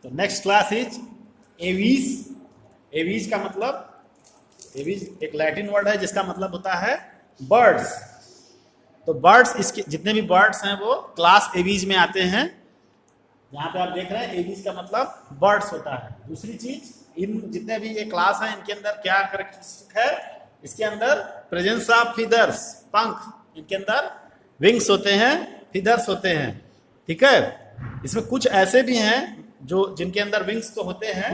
तो next class is aves. Aves का मतलब, एवीज एक लैटिन वर्ड है जिसका मतलब होता है बर्ड्स। तो बर्ड्स, इसके जितने भी बर्ड्स हैं वो क्लास एवीज में आते हैं। यहाँ पे आप देख रहे हैं एवीज का मतलब बर्ड्स होता है। दूसरी चीज, इन जितने भी ये क्लास हैं इनके अंदर क्या कैरेक्टरिस्टिक है, इसके अंदर प्रेजेंस ऑफ फीदर्स, पंख, इनके अंदर विंग्स होते हैं, फीदर्स होते हैं। ठीक है, इसमें कुछ ऐसे भी हैं जो जिनके अंदर विंग्स तो होते हैं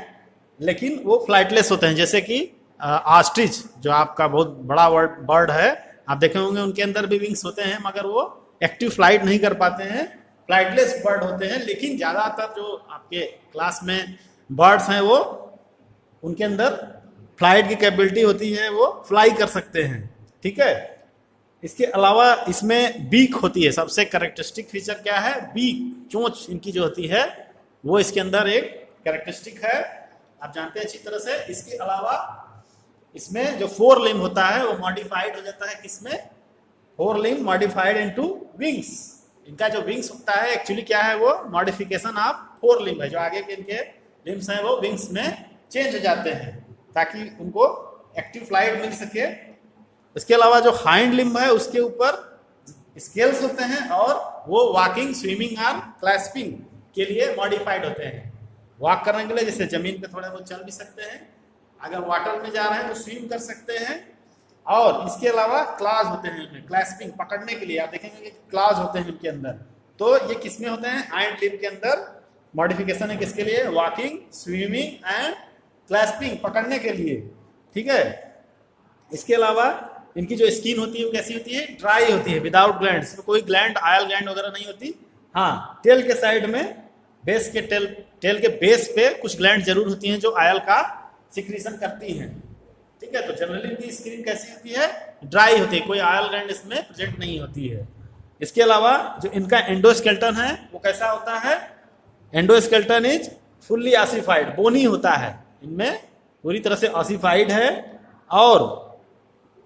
लेकिन वो फ्लाइटलेस होते हैं, जैसे कि ऑस्ट्रिच जो आपका बहुत बड़ा बर्ड है, आप देखे होंगे उनके अंदर भी विंग्स होते हैं मगर वो एक्टिव फ्लाइट नहीं कर पाते हैं, फ्लाइटलेस बर्ड होते हैं। लेकिन ज़्यादातर जो आपके क्लास में बर्ड्स हैं वो उनके अंदर फ्लाइट की कैपेबिलिटी होती है, वो फ्लाई कर सकते हैं। ठीक है, इसके अलावा इसमें बीक होती है। सबसे कैरेक्टरिस्टिक फीचर क्या है, बीक, चोंच इनकी जो होती है वो इसके अंदर एक कैरेक्टरिस्टिक है, आप जानते हैं अच्छी तरह से। इसके अलावा इसमें जो फोर लिम्ब होता है वो मॉडिफाइड हो जाता है, किसमें, four limb modified into wings. इनका जो विंग्स होता है एक्चुअली क्या है, वो मॉडिफिकेशन ऑफ फोर लिम्ब है। जो आगे के इनके लिम्ब्स हैं वो विंग्स में चेंज हो जाते हैं ताकि उनको एक्टिव फ्लाइट मिल सके। इसके अलावा जो हाइंड लिम्ब है उसके ऊपर स्केल्स होते हैं और वो वॉकिंग, स्विमिंग और क्लैस्पिंग के लिए मॉडिफाइड होते हैं। वॉक करने के लिए, जैसे जमीन पे थोड़ा बहुत चल भी सकते हैं, अगर वाटर में जा रहे हैं तो स्विम कर सकते हैं। और इसके अलावा क्लाज होते हैं इनमें, क्लैस्पिंग, पकड़ने के लिए आप देखेंगे कि क्लाज होते हैं इनके अंदर। तो ये किसमें होते हैं, हाइंड लिम्ब के अंदर मॉडिफिकेशन है, किसके लिए, वॉकिंग, स्विमिंग एंड क्लैस्पिंग, पकड़ने के लिए। ठीक है, इसके अलावा इनकी जो स्किन होती है वो कैसी होती है, ड्राई होती है, विदाउट ग्लैंड। इसमें कोई ग्लैंड, आयल ग्लैंड वगैरह नहीं होती। हाँ, टेल के साइड में, बेस के टेल के बेस पे कुछ ग्लैंड जरूर होती हैं जो आयल का सिक्रीशन करती हैं। ठीक है, तो जनरली इनकी स्किन कैसी होती है, ड्राई होती है, कोई आयल ग्लैंड इसमें प्रेजेंट नहीं होती है। इसके अलावा जो इनका एंडोस्केल्टन है वो कैसा होता है, एंडोस्केल्टन इज फुल्ली ऑसिफाइड, बोनी होता है, इनमें पूरी तरह से ऑसिफाइड है। और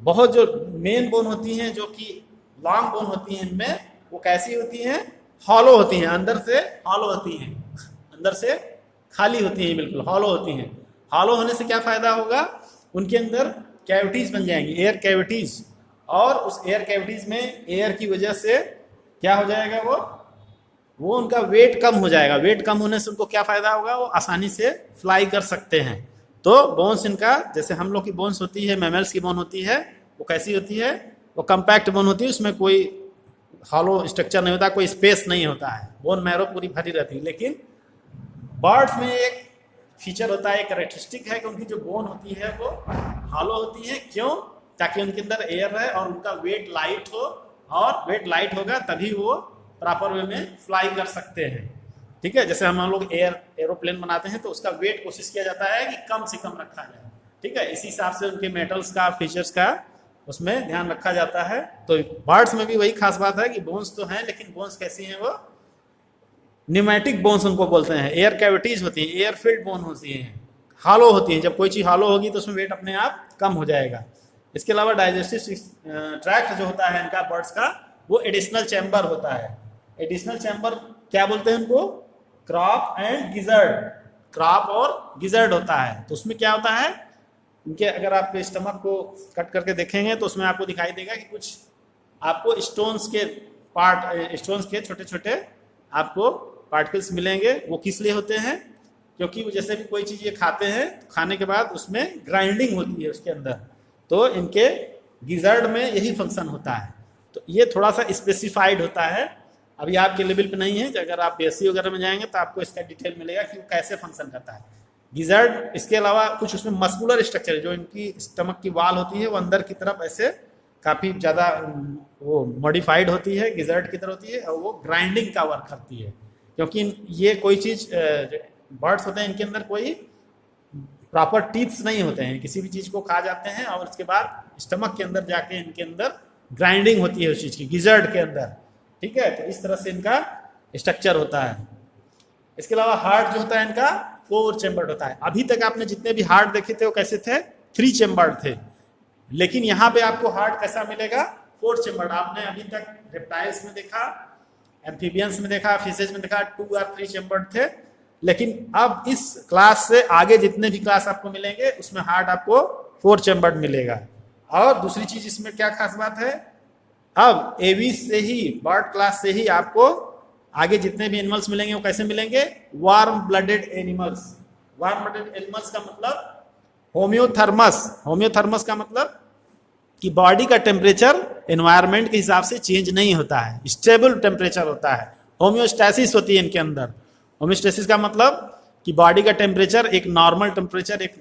बहुत जो मेन बोन होती हैं, जो कि लॉन्ग बोन होती हैं, इनमें वो कैसी होती हैं, हॉलो होती हैं, अंदर से हॉलो होती हैं, अंदर से खाली होती हैं, बिल्कुल हॉलो होती हैं। हॉलो होने से क्या फायदा होगा, उनके अंदर कैविटीज बन जाएंगी, एयर कैविटीज, और उस एयर कैविटीज में एयर की वजह से क्या हो जाएगा, वो उनका वेट कम हो जाएगा। वेट कम होने से उनको क्या फायदा होगा, वो आसानी से फ्लाई कर सकते हैं। तो बोन्स इनका, जैसे हम लोग की बोन्स होती है, मैमल्स की बोन होती है, वो कैसी होती है, वो कम्पैक्ट बोन होती है, उसमें कोई हॉलो स्ट्रक्चर नहीं होता, कोई स्पेस नहीं होता है, बोन मैरो पूरी भरी रहती है। लेकिन बर्ड्स में एक फीचर होता है, एक कैरेक्टरिस्टिक है कि उनकी जो बोन होती है वो हॉलो होती है। क्यों, ताकि उनके अंदर एयर रहे और उनका वेट लाइट हो, और वेट लाइट होगा तभी वो प्रॉपर वे में फ्लाई कर सकते हैं। ठीक है, जैसे हम लोग एरोप्लेन बनाते हैं तो उसका वेट कोशिश किया जाता है कि कम से कम रखा जाए। ठीक है, इसी हिसाब से उनके मेटल्स का, फीचर्स का उसमें ध्यान रखा जाता है। तो बर्ड्स में भी वही खास बात है कि बोन्स तो हैं, लेकिन बोन्स कैसी हैं, वो न्यूमेटिक बोन्स उनको बोलते हैं। एयर कैविटीज होती हैं, एयर फिल्ड बोन होती हैं, हॉलो होती हैं। जब कोई चीज़ हॉलो होगी तो उसमें वेट अपने आप कम हो जाएगा। इसके अलावा डाइजेस्टिव ट्रैक्ट जो होता है इनका, बर्ड्स का, वो एडिशनल चैम्बर होता है। एडिशनल चैम्बर क्या बोलते हैं उनको, क्रॉप एंड गिजर्ड, क्रॉप और गिजर्ड होता है। तो उसमें क्या होता है, इनके अगर आप स्टमक को कट करके देखेंगे तो उसमें आपको दिखाई देगा कि कुछ आपको स्टोन्स के पार्ट, स्टोन्स के छोटे छोटे आपको पार्टिकल्स मिलेंगे। वो किस लिए होते हैं, क्योंकि वो जैसे भी कोई चीज़ ये खाते हैं तो खाने के बाद उसमें ग्राइंडिंग होती है उसके अंदर, तो इनके गिजर्ड में यही फंक्शन होता है। तो ये थोड़ा सा स्पेसिफाइड होता है, अभी आपके लेवल पे नहीं है। अगर आप बीएससी वगैरह में जाएंगे तो आपको इसका डिटेल मिलेगा कि वो कैसे फंक्शन करता है गिजर्ड। इसके अलावा कुछ उसमें मस्कुलर स्ट्रक्चर है, जो इनकी स्टमक की वाल होती है वो अंदर की तरफ ऐसे काफ़ी ज़्यादा वो मॉडिफाइड होती है, गिजर्ड की तरह होती है, और वो ग्राइंडिंग का वर्क करती है। क्योंकि ये कोई चीज़, बर्ड्स होते हैं इनके अंदर कोई प्रॉपर टीथ्स नहीं होते हैं, किसी भी चीज़ को खा जाते हैं और उसके बाद स्टमक के अंदर जाके इनके अंदर ग्राइंडिंग होती है उस चीज़ की, गिजर्ड के अंदर। ठीक है, तो इस तरह से इनका स्ट्रक्चर होता है। इसके अलावा हार्ट जो होता है इनका 4 चैम्बर्ड होता है। अभी तक आपने जितने भी हार्ट देखे थे वो कैसे थे, 3 चैम्बर्ड थे, लेकिन यहाँ पे आपको हार्ट कैसा मिलेगा, 4 चैम्बर्ड। आपने अभी तक रेप्टाइल्स में देखा, एम्फीबियंस में देखा, फिशेज में देखा 2 और 3 चैम्बर्ड थे, लेकिन अब इस क्लास से आगे जितने भी क्लास आपको मिलेंगे उसमें हार्ट आपको 4 चैम्बर्ड मिलेगा। और दूसरी चीज इसमें क्या खास बात है, अब एवीज से ही, बर्ड क्लास से ही आपको आगे जितने भी एनिमल्स मिलेंगे वो कैसे मिलेंगे, warm blooded animals. Warm blooded animals का मतलब होम्योथर्मस। होम्योथर्मस का मतलब कि बॉडी का टेम्परेचर एनवायरनमेंट के हिसाब से चेंज नहीं होता है, स्टेबल टेम्परेचर होता है। होम्योस्टैसिस होती है इनके अंदर। होम्योस्टैसिस का मतलब कि बॉडी का टेम्परेचर एक नॉर्मल टेम्परेचर, एक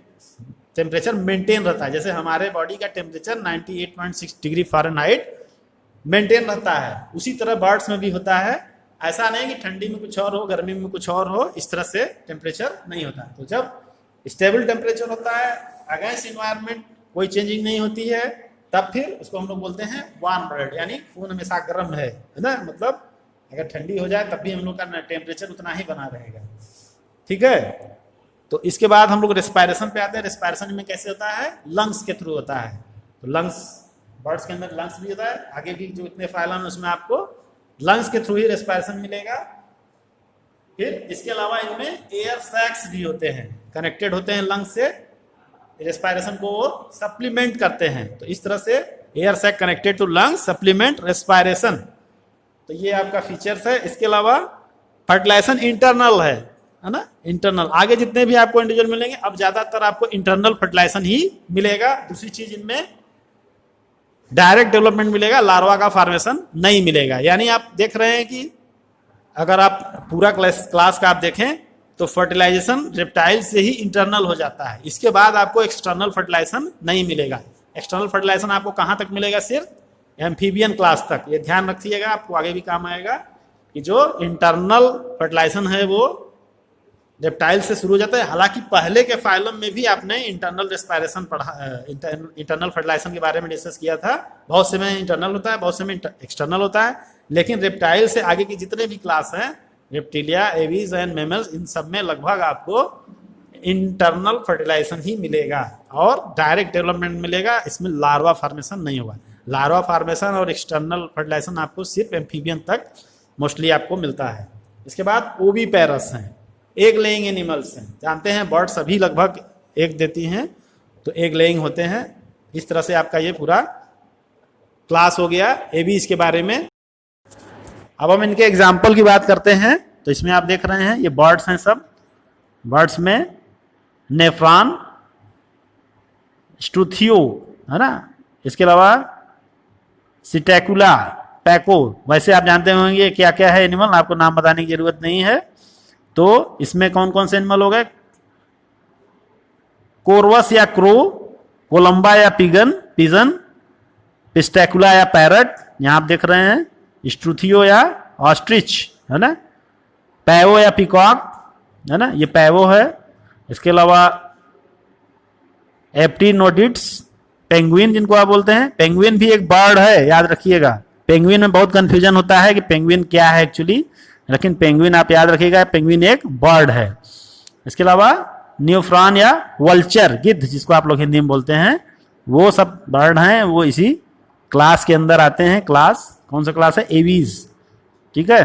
टेम्परेचर मेंटेन रहता है। जैसे हमारे बॉडी का टेम्परेचर 98.6 डिग्री फ़ारेनहाइट मेंटेन रहता है, उसी तरह बर्ड्स में भी होता है। ऐसा नहीं कि ठंडी में कुछ और हो, गर्मी में कुछ और हो, इस तरह से टेम्परेचर नहीं होता। तो जब स्टेबल टेम्परेचर होता है, अगेंस्ट इन्वायरमेंट कोई चेंजिंग नहीं होती है, तब फिर उसको हम लोग बोलते हैं वार्म ब्लड, यानी खून हमेशा गर्म है ना। मतलब अगर ठंडी हो जाए तब भी हम लोग का टेम्परेचर उतना ही बना रहेगा। ठीक है, तो इसके बाद हम लोग रेस्पायरेशन पे आते हैं। रेस्पायरेशन में कैसे होता है, लंग्स के थ्रू होता है। तो लंग्स, बर्ड्स के अंदर लंग्स भी होता है, आगे भी जो इतने फाइलम है उसमें आपको लंग्स के थ्रू ही रेस्पायरेशन मिलेगा। फिर इसके अलावा इनमें एयर सैक्स भी होते हैं, कनेक्टेड होते हैं लंग्स से, रेस्पायरेशन को वो सप्लीमेंट करते हैं। तो इस तरह से air sac connected to lungs supplement respiration. तो ये आपका फीचर्स है। इसके अलावा फर्टिलाइजेशन इंटरनल है ना, इंटरनल। आगे जितने भी आपको इंडिविजुअल मिलेंगे अब ज्यादातर आपको इंटरनल फर्टिलाइजेशन ही मिलेगा। दूसरी चीज इनमें डायरेक्ट डेवलपमेंट मिलेगा, लार्वा का फॉर्मेशन नहीं मिलेगा। यानी आप देख रहे हैं कि अगर आप पूरा क्लास का आप देखें तो फर्टिलाइजेशन रेप्टाइल से ही इंटरनल हो जाता है। इसके बाद आपको एक्सटर्नल फर्टिलाइजेशन नहीं मिलेगा। एक्सटर्नल फर्टिलाइजेशन आपको कहाँ तक मिलेगा, सिर्फ एम्फीबियन क्लास तक। ये ध्यान रखिएगा, आपको आगे भी काम आएगा कि जो इंटरनल फर्टिलाइजेशन है वो रेप्टाइल से शुरू हो जाता है। हालांकि पहले के फाइलम में भी आपने इंटरनल रेस्पायरेशन पढ़ा, इंटरनल फर्टिलाइजेशन के बारे में डिस्कस किया था। बहुत से में इंटरनल होता है, बहुत से में एक्सटर्नल होता है। लेकिन रेप्टाइल से आगे की जितने भी क्लास हैं, रेप्टिलिया, एवीज एंड मैमल्स, इन सब में लगभग आपको इंटरनल फर्टिलाइजेशन ही मिलेगा और डायरेक्ट डेवलपमेंट मिलेगा। इसमें लार्वा फॉर्मेशन नहीं होगा। लार्वा फॉर्मेशन और एक्सटर्नल फर्टिलाइजेशन आपको सिर्फ एम्फीबियन तक मोस्टली आपको मिलता है। इसके बाद ओवीपेरस हैं, एग लेइंग एनिमल्स हैं। जानते हैं बर्ड सभी लगभग एग देती हैं, तो एग लेइंग होते हैं। इस तरह से आपका ये पूरा क्लास हो गया एवीज के बारे में। अब हम इनके एग्जाम्पल की बात करते हैं। तो इसमें आप देख रहे हैं ये बर्ड्स हैं सब। बर्ड्स में नेफ्रॉन, स्ट्रूथियो है ना, इसके अलावा सिटेकुला, पैको। वैसे आप जानते होंगे क्या क्या है एनिमल, आपको नाम बताने की जरूरत नहीं है। तो इसमें कौन कौन से एनिमल हो गए, कोरवस या क्रो, कोलंबा या पिजन, पिस्टेकुला या पैरट, यहां आप देख रहे हैं, स्ट्रूथियो या ऑस्ट्रिच है ना, पैवो या पिकॉक है ना, ये पैवो है। इसके अलावा एप्टिनोडिड्स, पेंगुइन जिनको आप बोलते हैं। पेंगुइन भी एक बर्ड है, याद रखिएगा। पेंगुइन में बहुत कंफ्यूजन होता है कि पेंगुइन क्या है एक्चुअली, लेकिन पेंगुइन आप याद रखिएगा, पेंगुइन एक बर्ड है। इसके अलावा न्यूफ्रॉन या वल्चर, गिद्ध जिसको आप लोग हिंदी में बोलते हैं, वो सब बर्ड हैं, वो इसी क्लास के अंदर आते हैं। क्लास कौन सा क्लास है, एवीज। ठीक है।